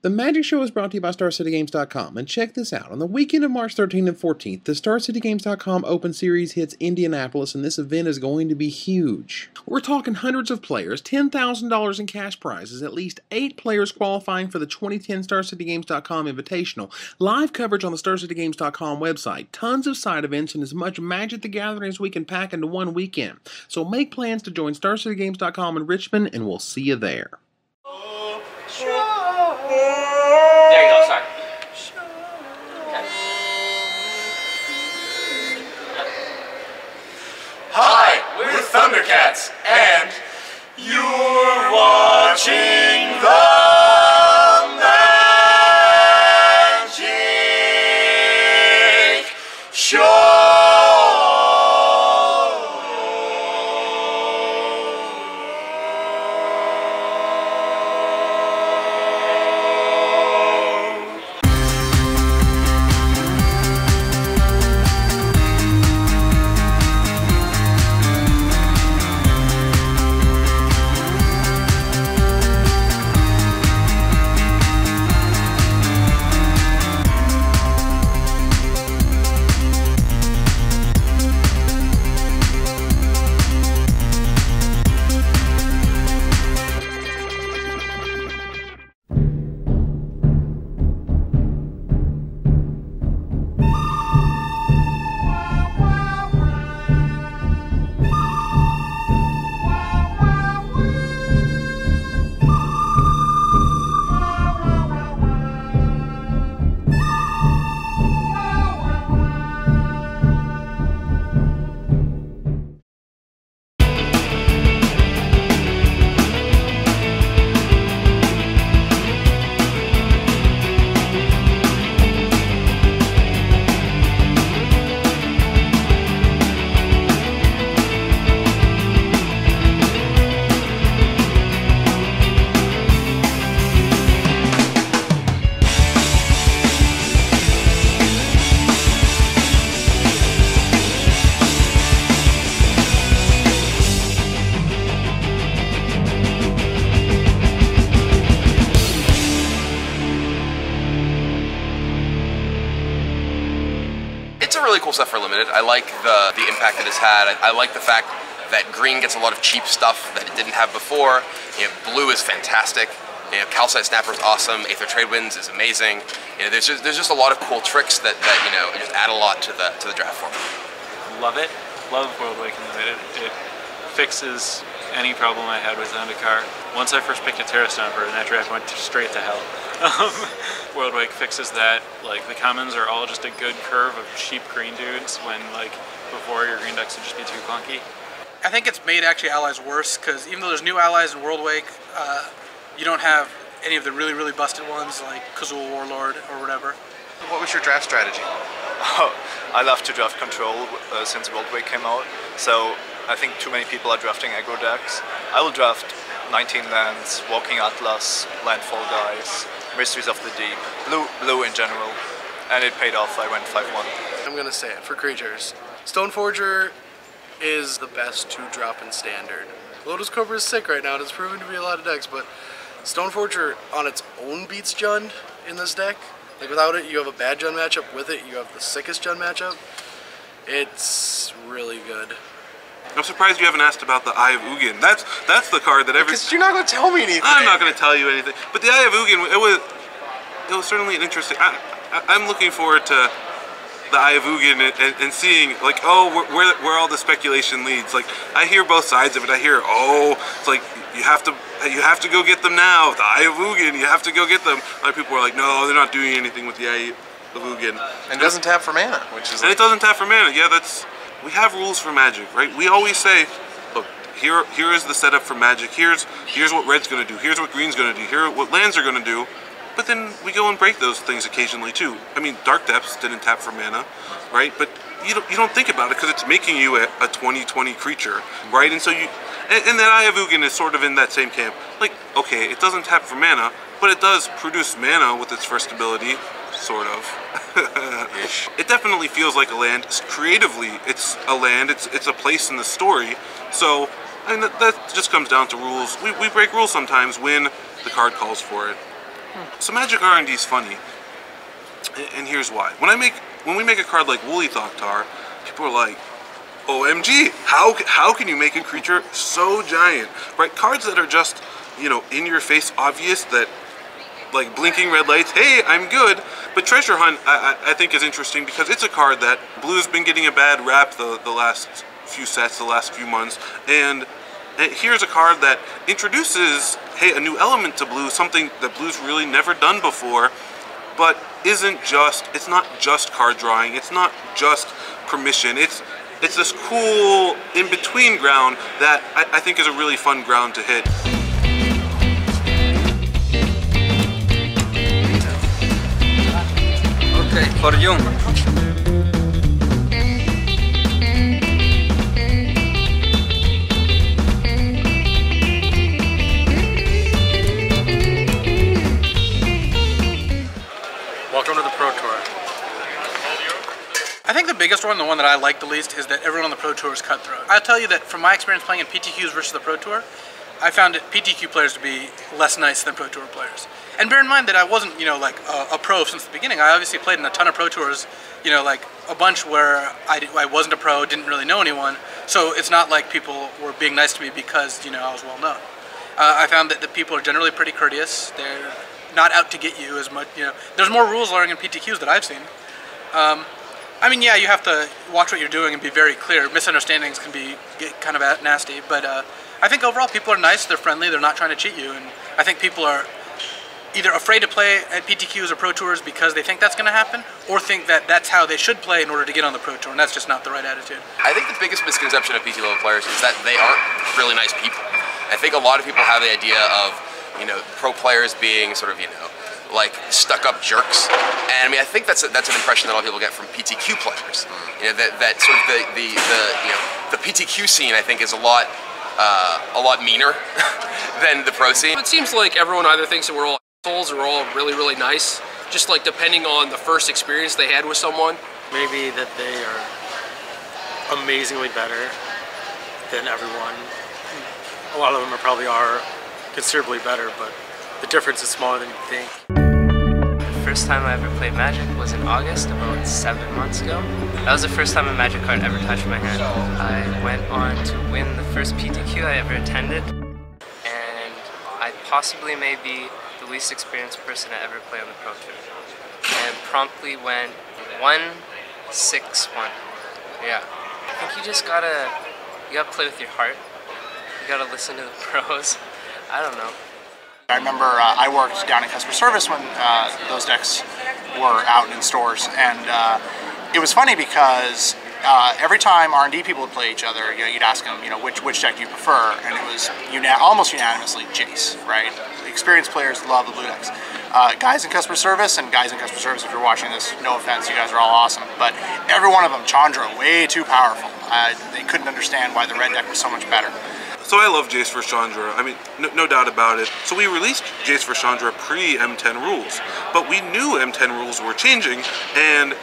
The Magic Show is brought to you by StarCityGames.com, and check this out. On the weekend of March 13th and 14th, the StarCityGames.com Open Series hits Indianapolis, and this event is going to be huge. We're talking hundreds of players, $10,000 in cash prizes, at least 8 players qualifying for the 2010 StarCityGames.com Invitational, live coverage on the StarCityGames.com website, tons of side events, and as much Magic the Gathering as we can pack into one weekend. So make plans to join StarCityGames.com in Richmond, and we'll see you there. There you go, sorry. Okay. Hi, we're Thundercats, and you're watching the Magic Show! It's a really cool set for Limited. I like the impact it has had. I like the fact that green gets a lot of cheap stuff that it didn't have before. You know, blue is fantastic. You know, Calcite Snapper is awesome. Aether Trade Winds is amazing. You know, there's just a lot of cool tricks that you know just add a lot to the draft format. Love it. Love World Wake Limited. It fixes any problem I had with Zendikar. Once I first picked a Terra Stomper, and that draft went straight to hell. World Wake fixes that. Like, the commons are all just a good curve of cheap green dudes when, like, before your green decks would just be too clunky. I think it's made actually allies worse, because even though there's new allies in World Wake, you don't have any of the really busted ones like Kazul Warlord or whatever. What was your draft strategy? Oh, I love to draft control since World Wake came out, so I think too many people are drafting aggro decks. I will draft 19 lands, Walking Atlas, Landfall Guys, Mysteries of the Deep, blue in general, and it paid off. I went 5-1. I'm gonna say it for creatures. Stoneforger is the best to drop in standard. Lotus Cobra is sick right now, and it's proven to be a lot of decks, but Stoneforger on its own beats Jund in this deck. Like, without it, you have a bad Jund matchup. With it, you have the sickest Jund matchup. It's really good. I'm surprised you haven't asked about the Eye of Ugin. That's the card that Because you're not going to tell me anything. I'm not going to tell you anything. But the Eye of Ugin, it was certainly an interesting. I'm looking forward to the Eye of Ugin and seeing, like, oh, where all the speculation leads. Like, I hear both sides of it. I hear, oh, it's like you have to go get them now. The Eye of Ugin, you have to go get them. A lot of people are like, no, they're not doing anything with the Eye of Ugin. And it doesn't tap for mana, which is. And it doesn't tap for mana. Yeah, that's. We have rules for Magic, right? We always say, look, here is the setup for Magic. Here's what red's going to do. Here's what green's going to do. Here what lands are going to do. But then we go and break those things occasionally too. I mean, Dark Depths didn't tap for mana, right? But you don't think about it because it's making you a 20/20 creature, right? And so and that Eye of Ugin is sort of in that same camp. Like, okay, it doesn't tap for mana, but it does produce mana with its first ability. Sort of. Ish. It definitely feels like a land. Creatively, it's a land. It's a place in the story. So, I mean, that just comes down to rules. We break rules sometimes when the card calls for it. So Magic R&D is funny, and here's why. When we make a card like Woolly Thoktar, people are like, OMG, how can you make a creature so giant? Right? Cards that are just, you know, in your face obvious, that like blinking red lights, hey, I'm good. But Treasure Hunt, I think is interesting because it's a card that Blue's been getting a bad rap the last few sets, the last few months, and here's a card that introduces, hey, a new element to Blue, something that Blue's really never done before, but it's not just card drawing, it's not just permission, it's this cool in-between ground that I think is a really fun ground to hit. Okay, for you. Welcome to the Pro Tour. I think the biggest one, the one that I like the least, is that everyone on the Pro Tour is cutthroat. I'll tell you that from my experience playing in PTQs versus the Pro Tour, I found PTQ players to be less nice than Pro Tour players. And bear in mind that I wasn't, you know, like a pro since the beginning. I obviously played in a ton of Pro Tours, you know, like a bunch where I wasn't a pro, didn't really know anyone. So it's not like people were being nice to me because, you know, I was well known. I found that the people are generally pretty courteous. They're not out to get you as much, you know. There's more rules learning in PTQs that I've seen. I mean, yeah, you have to watch what you're doing and be very clear. Misunderstandings can get kind of nasty, but I think overall people are nice, they're friendly, they're not trying to cheat you, and I think people are either afraid to play at PTQs or Pro Tours because they think that's going to happen, or think that that's how they should play in order to get on the Pro Tour, and that's just not the right attitude. I think the biggest misconception of PT level players is that they aren't really nice people. I think a lot of people have the idea of, you know, pro players being sort of, you know, like stuck-up jerks, and I mean, I think that's an impression that a lot of people get from PTQ players. You know, that sort of the you know, the PTQ scene, I think, is a lot meaner than the pro scene. It seems like everyone either thinks that we're all assholes or we're all really, really nice, just like depending on the first experience they had with someone. Maybe that they are amazingly better than everyone. A lot of them probably are considerably better, but the difference is smaller than you think. The first time I ever played Magic was in August, about 7 months ago. That was the first time a Magic card ever touched my hand. I went on to win the first PTQ I ever attended, and I possibly may be the least experienced person to ever play on the Pro Tour. And promptly went 1-6-1. Yeah. I think you just gotta play with your heart. You gotta listen to the pros. I don't know. I remember I worked down in customer service when those decks were out in stores, and it was funny because every time R&D people would play each other, you know, you'd ask them, you know, which deck do you prefer, and it was almost unanimously Jace, right? Experienced players love the blue decks. Guys in customer service, and guys in customer service, if you're watching this, no offense, you guys are all awesome, but every one of them, Chandra, way too powerful. They couldn't understand why the red deck was so much better. So I love Jace vs Chandra, I mean, no doubt about it. So we released Jace vs Chandra pre-M10 rules, but we knew M10 rules were changing, and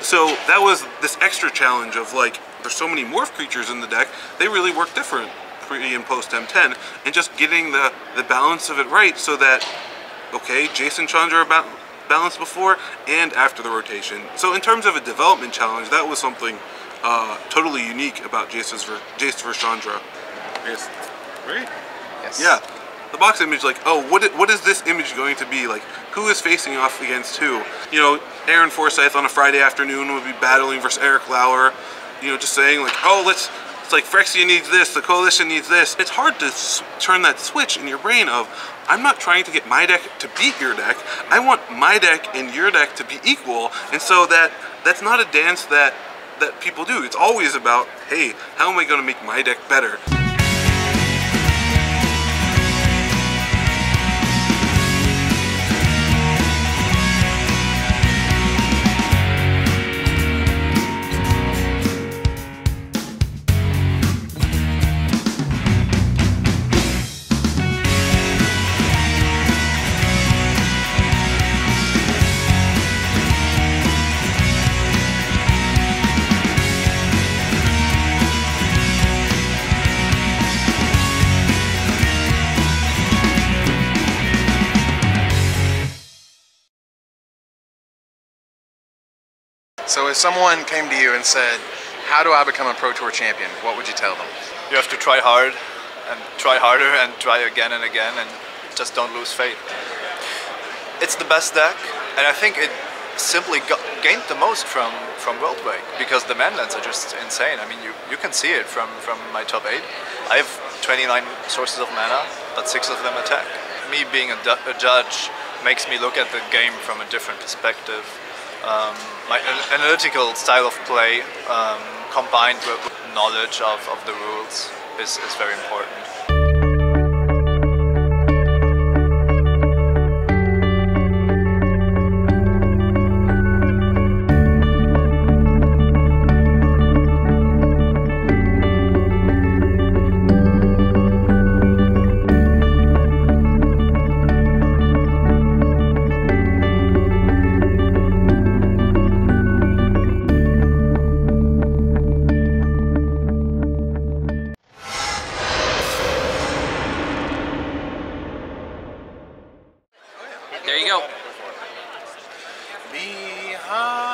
so that was this extra challenge of like, there's so many morph creatures in the deck, they really work different pre and post M10, and just getting the balance of it right so that, okay, Jace and Chandra are balanced before and after the rotation. So in terms of a development challenge, that was something totally unique about Jace vs Chandra. Yes. Right? Yes. Yeah. The box image, like, oh, what is this image going to be? Like, who is facing off against who? You know, Aaron Forsyth on a Friday afternoon would be battling versus Eric Lauer. You know, just saying, like, oh, it's like Phyrexia needs this, the coalition needs this. It's hard to turn that switch in your brain of, I'm not trying to get my deck to beat your deck. I want my deck and your deck to be equal. And so that's not a dance that people do. It's always about, hey, how am I going to make my deck better? So if someone came to you and said, how do I become a Pro Tour champion, what would you tell them? You have to try hard, and try harder, and try again and again, and just don't lose faith. It's the best deck, and I think it simply gained the most from World Wake, because the mana lands are just insane. I mean, you can see it from my top 8. I have 29 sources of mana, but 6 of them attack. Me being a judge makes me look at the game from a different perspective. My analytical style of play combined with knowledge of the rules is very important. There you go. Behind